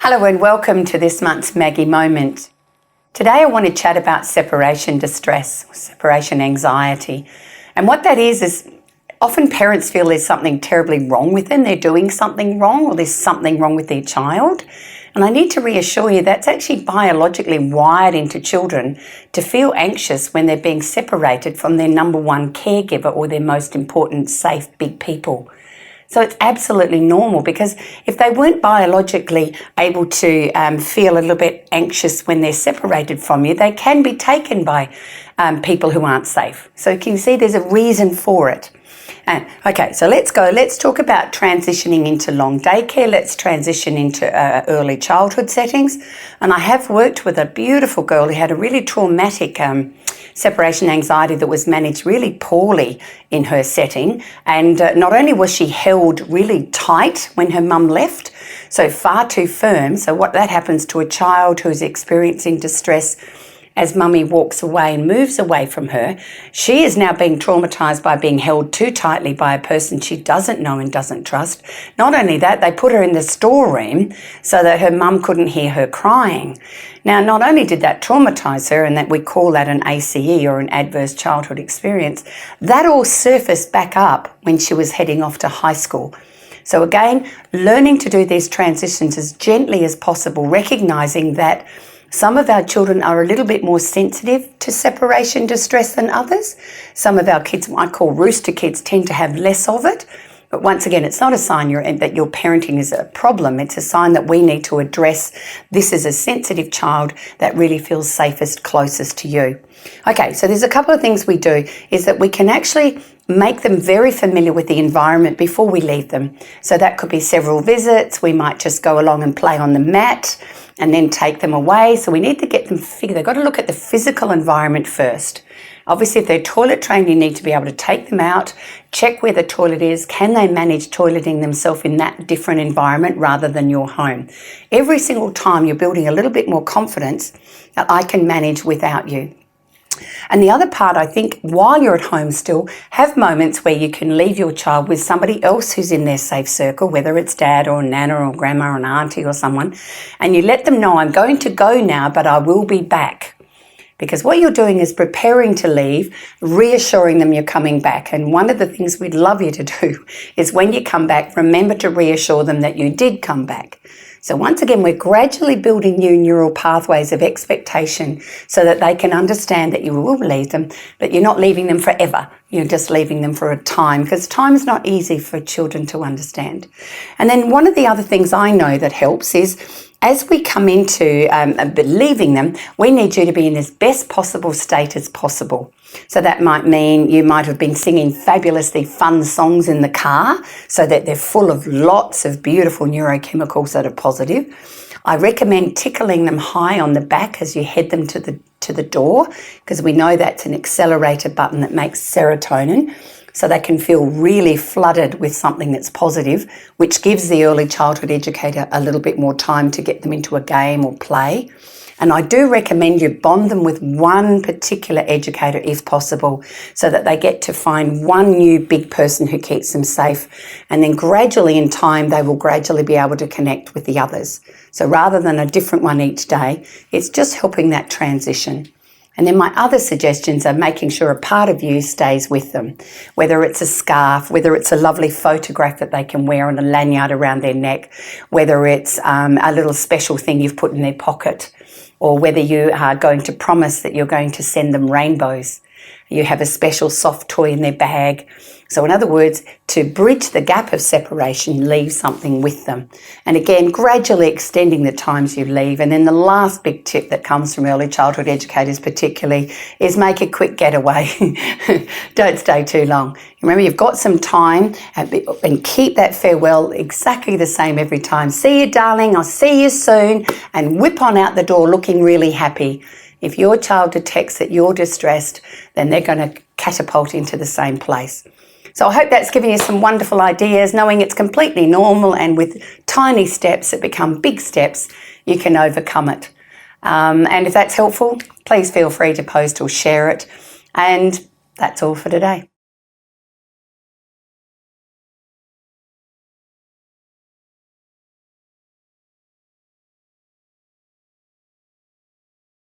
Hello and welcome to this month's Maggie Moment. Today I want to chat about separation distress, separation anxiety. And what that is often parents feel there's something terribly wrong with them, they're doing something wrong or there's something wrong with their child. And I need to reassure you that's actually biologically wired into children to feel anxious when they're being separated from their number one caregiver or their most important, safe, big people. So it's absolutely normal, because if they weren't biologically able to feel a little bit anxious when they're separated from you, they can be taken by people who aren't safe. So you can see there's a reason for it. Okay, so let's talk about transitioning into long daycare. Let's transition into early childhood settings. And I have worked with a beautiful girl who had a really traumatic separation anxiety that was managed really poorly in her setting. And not only was she held really tight when her mum left, so far too firm. So what that happens to a child who's experiencing distress as mummy walks away and moves away from her, she is now being traumatised by being held too tightly by a person she doesn't know and doesn't trust. Not only that, they put her in the storeroom so that her mum couldn't hear her crying. Now, not only did that traumatise her, and that we call that an ACE or an adverse childhood experience, that all surfaced back up when she was heading off to high school. So again, learning to do these transitions as gently as possible, recognising that some of our children are a little bit more sensitive to separation distress than others. Some of our kids, I call rooster kids, tend to have less of it. But once again, it's not a sign that your parenting is a problem. It's a sign that we need to address this as a sensitive child that really feels safest, closest to you. Okay, so there's a couple of things we do, is that we can actually make them very familiar with the environment before we leave them. So that could be several visits. We might just go along and play on the mat and then take them away. So we need to get them figured. They've got to look at the physical environment first. Obviously, if they're toilet trained, you need to be able to take them out, check where the toilet is. Can they manage toileting themselves in that different environment rather than your home? Every single time you're building a little bit more confidence that I can manage without you. And the other part, I think, while you're at home still, have moments where you can leave your child with somebody else who's in their safe circle, whether it's dad or nana or grandma or an auntie or someone, and you let them know, I'm going to go now, but I will be back. Because what you're doing is preparing to leave, reassuring them you're coming back. And one of the things we'd love you to do is when you come back, remember to reassure them that you did come back. So once again, we're gradually building new neural pathways of expectation so that they can understand that you will leave them, but you're not leaving them forever. You're just leaving them for a time, because time is not easy for children to understand. And then one of the other things I know that helps is, as we come into leaving them, we need you to be in as best possible state as possible. So that might mean you might have been singing fabulously fun songs in the car so that they're full of lots of beautiful neurochemicals that are positive. I recommend tickling them high on the back as you head them to the door, because we know that's an accelerator button that makes serotonin, so they can feel really flooded with something that's positive, which gives the early childhood educator a little bit more time to get them into a game or play. And I do recommend you bond them with one particular educator if possible, so that they get to find one new big person who keeps them safe. And then gradually in time, they will gradually be able to connect with the others. So rather than a different one each day, it's just helping that transition. And then my other suggestions are making sure a part of you stays with them, whether it's a scarf, whether it's a lovely photograph that they can wear on a lanyard around their neck, whether it's a little special thing you've put in their pocket, or whether you are going to promise that you're going to send them rainbows. You have a special soft toy in their bag. So in other words, to bridge the gap of separation, leave something with them. And again, gradually extending the times you leave. And then the last big tip that comes from early childhood educators particularly is make a quick getaway. Don't stay too long. Remember, you've got some time, and keep that farewell exactly the same every time. See you, darling. I'll see you soon. And whip on out the door looking really happy. If your child detects that you're distressed, then they're going to catapult into the same place. So I hope that's given you some wonderful ideas, knowing it's completely normal, and with tiny steps that become big steps, you can overcome it. And if that's helpful, please feel free to post or share it. And that's all for today.